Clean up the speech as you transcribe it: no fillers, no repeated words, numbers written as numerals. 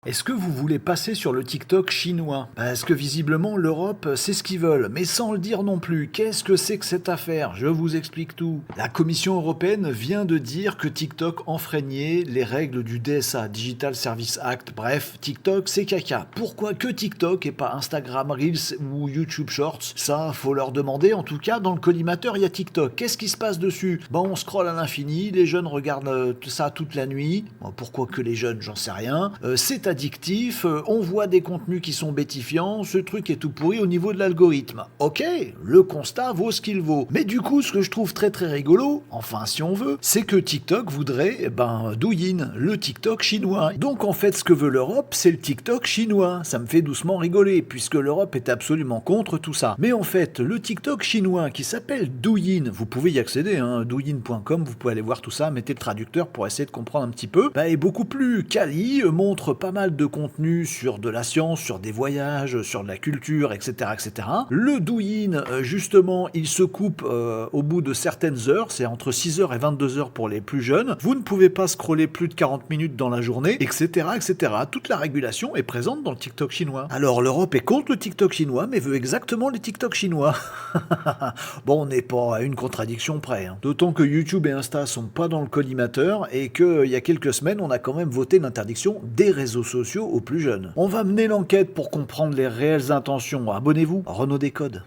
Est-ce que vous voulez passer sur le TikTok chinois? Parce que visiblement l'Europe, c'est ce qu'ils veulent, mais sans le dire non plus. Qu'est-ce que c'est que cette affaire? Je vous explique tout. La Commission européenne vient de dire que TikTok enfreignait les règles du DSA, Digital Service Act. Bref, TikTok, c'est caca. Pourquoi que TikTok et pas Instagram Reels ou YouTube Shorts? Ça, faut leur demander. En tout cas, dans le collimateur, il y a TikTok. Qu'est-ce qui se passe dessus? Bon, on scrolle à l'infini, les jeunes regardent ça toute la nuit. Bon, pourquoi que les jeunes, j'en sais rien. C'est addictif, on voit des contenus qui sont bêtifiants, ce truc est tout pourri au niveau de l'algorithme. Ok, le constat vaut ce qu'il vaut. Mais du coup, ce que je trouve très très rigolo, enfin si on veut, c'est que TikTok voudrait, Douyin, le TikTok chinois. Donc en fait, ce que veut l'Europe, c'est le TikTok chinois. Ça me fait doucement rigoler, puisque l'Europe est absolument contre tout ça. Mais en fait, le TikTok chinois qui s'appelle Douyin, vous pouvez y accéder, douyin.com, vous pouvez aller voir tout ça, mettez le traducteur pour essayer de comprendre un petit peu, est beaucoup plus quali, montre pas mal de contenu sur de la science, sur des voyages, sur de la culture, etc. etc. Le Douyin, justement, il se coupe au bout de certaines heures, c'est entre 6h et 22h pour les plus jeunes. Vous ne pouvez pas scroller plus de 40 minutes dans la journée, etc. etc. Toute la régulation est présente dans le TikTok chinois. Alors l'Europe est contre le TikTok chinois, mais veut exactement les TikTok chinois. Bon, on n'est pas à une contradiction près. D'autant que YouTube et Insta sont pas dans le collimateur et qu'il y a quelques semaines, on a quand même voté l'interdiction des réseaux sociaux aux plus jeunes. On va mener l'enquête pour comprendre les réelles intentions. Abonnez-vous, Renaud Décode.